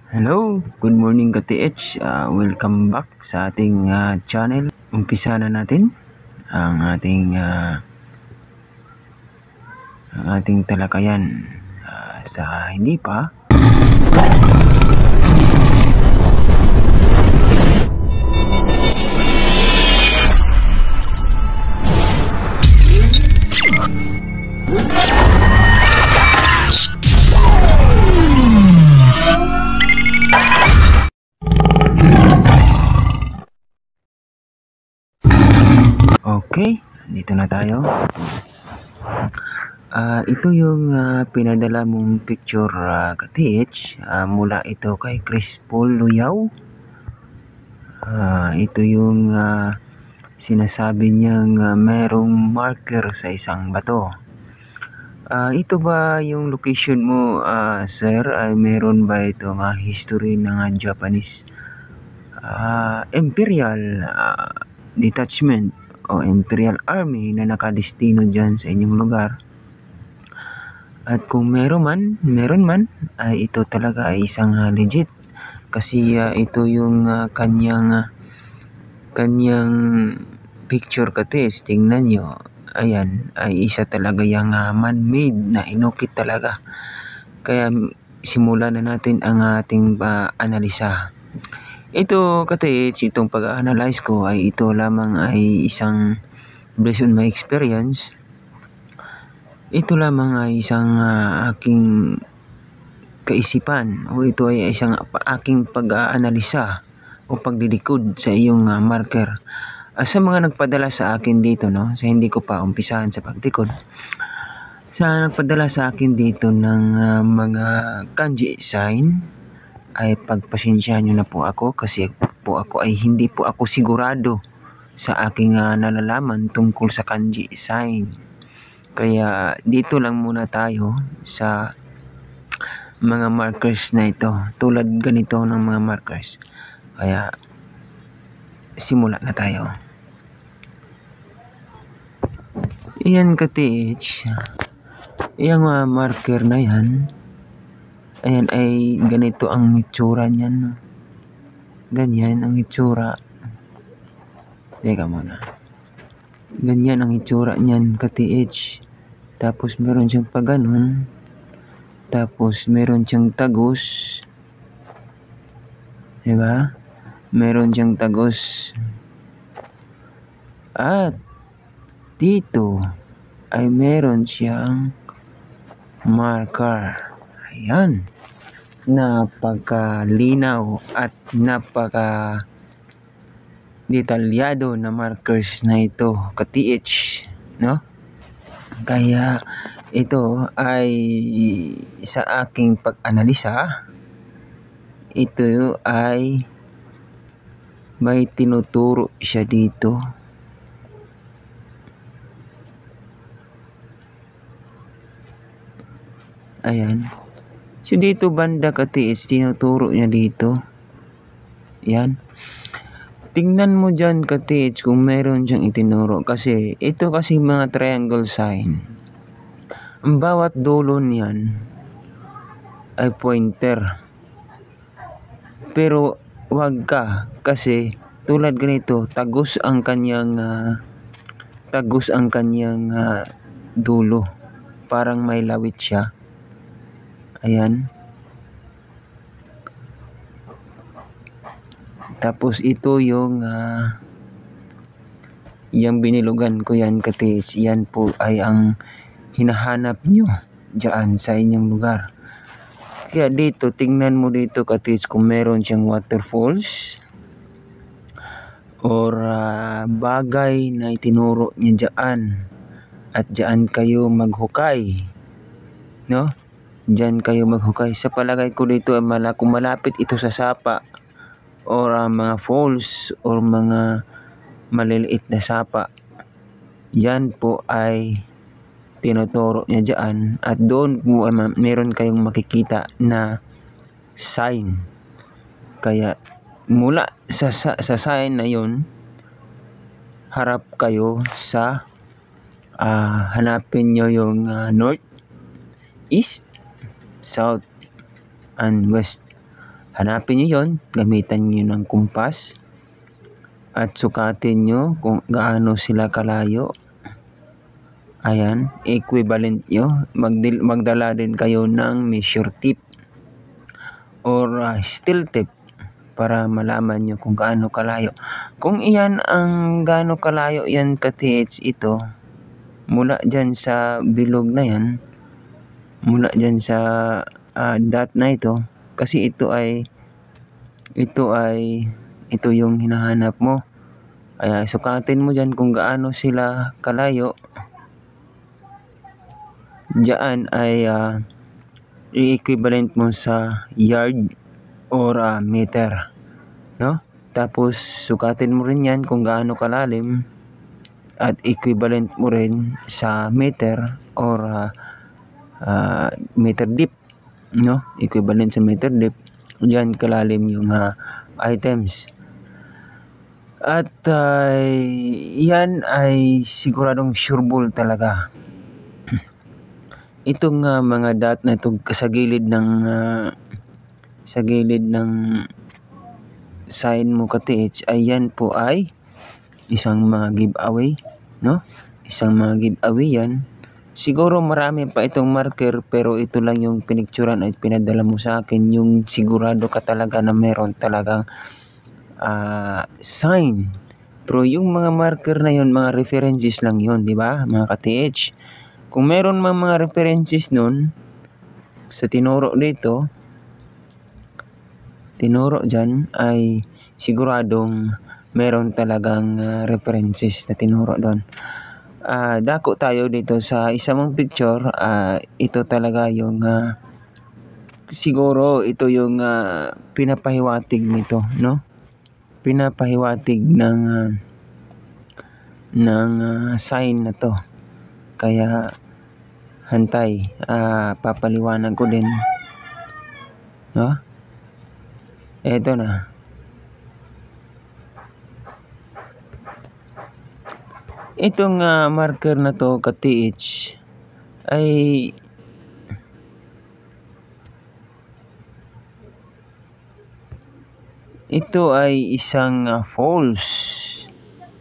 Hello, good morning ka-TH. Welcome back sa ating channel. Umpisa na natin ang ating talakayan. Sa hindi pa, okay, dito na tayo. Ito yung pinadala mong picture ka-TH mula ito kay Chris Paul Luyaw. Ito yung sinasabi niyang merong marker sa isang bato. Ito ba yung location mo, sir? Ay meron ba itong history ng Japanese Imperial Detachment o Imperial Army na nakadestino dyan sa inyong lugar? At kung meron man, ay ito talaga ay isang legit. Kasi ito yung kanyang picture ka-TH. Tingnan nyo. Ayan, ay isa talaga yung man-made na inukit talaga. Kaya simulan na natin ang ating analisa. Ito ka-TH, itong pag-analyze ko ay ito lamang ay isang based on my experience. Ito lamang ay isang aking kaisipan o ito ay isang aking pag-aanalisa o pagdidikod sa iyong marker. Sa mga nagpadala sa akin dito, no, sa hindi ko pa umpisahan sa pagdikod, sa nagpadala sa akin dito ng mga kanji sign, ay pagpasensyahan nyo na po ako kasi po ako ay hindi po ako sigurado sa aking nalalaman tungkol sa kanji sign. Kaya dito lang muna tayo sa mga markers na ito, tulad ganito ng mga markers. Kaya simula na tayo. Iyan ka-TH, yung marker na yan, ayan ay ganito ang itsura niyan. Ganyan ang itsura. Teka muna. Ganyan ang itsura niyan ka-TH. Tapos meron siyang paganon. Tapos meron siyang tagos. Diba? Meron siyang tagos. At dito ay meron siyang marker. Ayan. Napakalinaw at napaka detalyado na markers na ito ka-TH, no? Kaya ito ay sa aking pag-analisa, ito ay may tinuturo siya dito. Ayan. So dito banda ka-TH, tinuturo niya dito. Yan. Tingnan mo dyan ka-TH kung meron siyang itinuro. Kasi ito kasi mga triangle sign. Ang bawat dulo niyan ay pointer. Pero wag ka kasi tulad ganito, tagos ang kanyang dulo. Parang may lawit siya. Ayan. Tapos ito yung binilugan ko yan ka-TH. Yan po ay ang hinahanap nyo dyan sa inyong lugar. Kaya dito, tingnan mo dito ka-TH kung meron siyang waterfalls or bagay na itinuro niya dyan. At dyan kayo maghukay. No? Dyan kayo maghukay. Sa palagay ko dito, kung malapit ito sa sapa or mga falls or mga maliliit na sapa, yan po ay tinuturo niya dyan. At doon po meron kayong makikita na sign. Kaya mula sa sign na yun, harap kayo sa hanapin nyo yung north, east, south, and west. Hanapin nyo yon, gamitan nyo ng kumpas at sukatin nyo kung gaano sila kalayo. Ayan, equivalent nyo. Magdala din kayo ng measure tip or steel tip para malaman nyo kung gaano kalayo. Kung iyan ang gaano kalayo yan ka-TH ito, mula dyan sa bilog na yan, mula dyan sa dot na ito, kasi ito yung hinahanap mo. Kaya sukatin mo dyan kung gaano sila kalayo. Diyan ay i-equivalent mo sa yard or meter, no? Tapos sukatin mo rin yan kung gaano kalalim at equivalent mo rin sa meter or meter deep, no? Equivalent sa meter deep. Yan kalalim yung items. At yan ay siguradong sureball talaga. Itong mga dot na ito sa gilid ng sign mo ka-TH, ay yan po ay isang mga giveaway, no? Isang mga giveaway yan. Siguro marami pa itong marker, pero ito lang yung pinicturan at pinadala mo sa akin, yung sigurado ka talaga na meron talagang sign. Pero yung mga marker na yun, mga references lang yun, di ba, mga ka-TH? Kung meron mga references nun sa tinuro dito, tinuro dyan, ay siguradong meron talagang references na tinuro doon. Dako tayo dito sa isa mong picture. Ito talaga yung siguro ito yung pinapahiwatig nito, no? Pinapahiwatig ng sign na to. Kaya hantay, papaliwanag ko din, no? Eto na. Itong marker na to ka-TH ay ito ay isang false,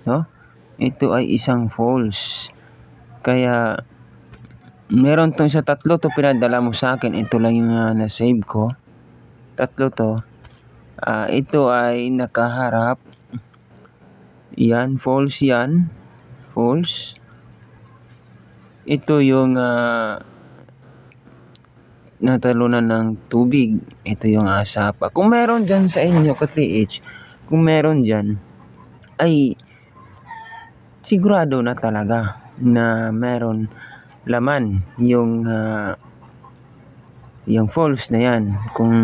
no? Ito ay isang false. Kaya meron tong sa tatlo to pinadala mo sa akin. Ito lang yung na-save ko. Tatlo to. Ito ay nakaharap. Yan, false yan. False. Ito yung natalunan ng tubig. Ito yung sapa. Kung meron dyan sa inyo ka-TH, kung meron dyan, ay sigurado na talaga na meron laman yung false na yan. Kung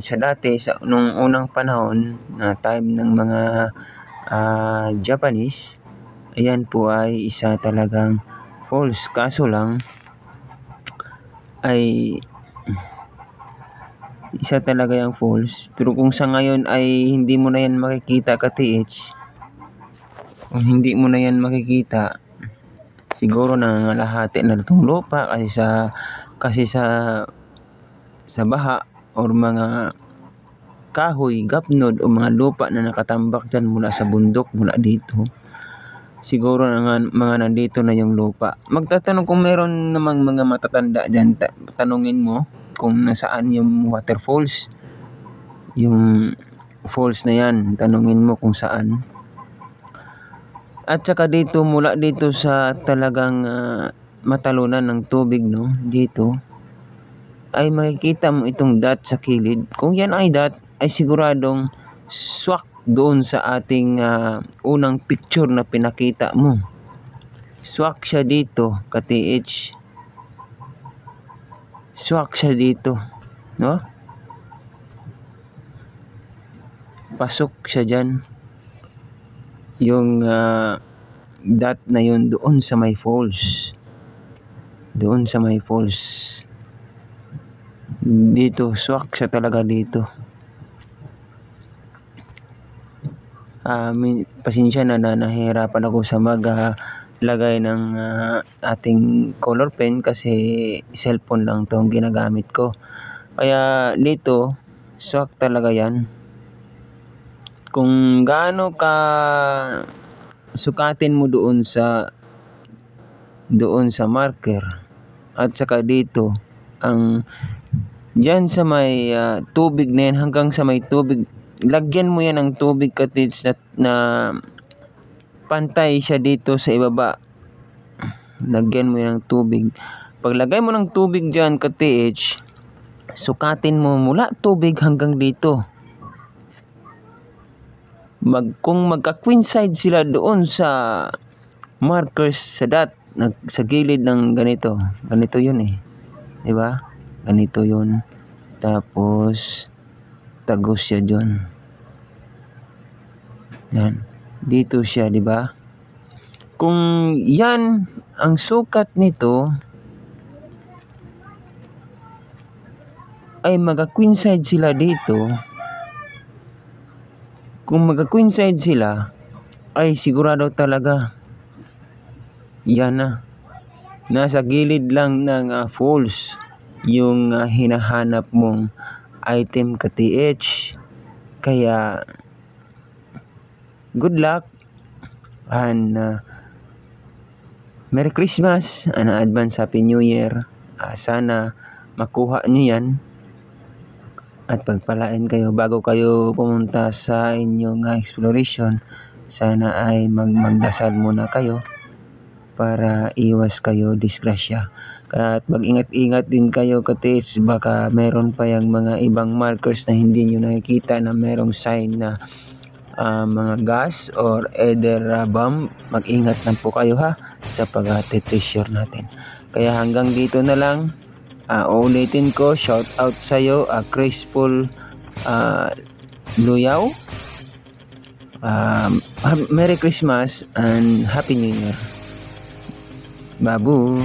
sa dati, nung unang panahon na time ng mga Japanese, ayan po ay isa talagang false. Kaso lang ay isa talaga yung false. Pero kung sa ngayon ay hindi mo na yan makikita ka-TH, kung hindi mo na yan makikita, siguro nangangalahati na itong lupa kasi sa baha or mga kahoy, gapnod o mga lupa na nakatambak dyan mula sa bundok, mula dito. Siguro mga nandito na yung lupa. Magtatanong kung meron namang mga matatanda dyan, tanungin mo kung nasaan yung waterfalls. Yung falls na yan, tanungin mo kung saan. At saka dito, mula dito sa talagang matalunan ng tubig, no, dito, ay makikita mo itong dot sa kilid. Kung yan ay dot, ay siguradong swak doon sa ating unang picture na pinakita mo. Swak siya dito, ka-TH. Swak siya dito, no? Pasok siya dyan. Yung dot na yun doon sa may falls. Doon sa may falls. Dito, swak siya talaga dito. Pasensya na nahihirapan ako sa maglagay ng ating color pen kasi cellphone lang itong ginagamit ko. Kaya dito, swak talaga yan. Kung gaano ka sukatin mo doon sa marker at saka dito ang diyan sa may tubig na yan, hanggang sa may tubig, lagyan mo yan ng tubig katits na pantay siya dito sa ibaba. Lagyan mo yan ng tubig. Paglagay mo ng tubig dyan ka-TH, sukatin mo mula tubig hanggang dito. Kung magka-coincide sila doon sa markers sa dot, sa gilid ng ganito yun eh. Diba? Ganito yun. Tapos, tagos siya dyan. Yan. Dito siya, diba? Kung yan ang sukat nito, ay magka-coincide sila dito. Kung magka-coincide sila, ay sigurado talaga yan na. Nasa gilid lang ng false yung hinahanap mong item ka-TH. Kaya good luck and Merry Christmas and advance Happy New Year. Sana makuha nyo yan at pagpalain kayo bago kayo pumunta sa inyong exploration. Sana ay magdasal muna kayo para iwas kayo disgrasya. At mag-ingat-ingat din kayo katis, baka meron pa yung mga ibang markers na hindi nyo nakikita na merong sign na mga gas or either bomb. Mag-ingat lang po kayo ha sa pag-treasure natin. Kaya hanggang dito na lang. Ulitin ko, shout out sa'yo, Crispol Luyaw. Merry Christmas and Happy New Year. Babu.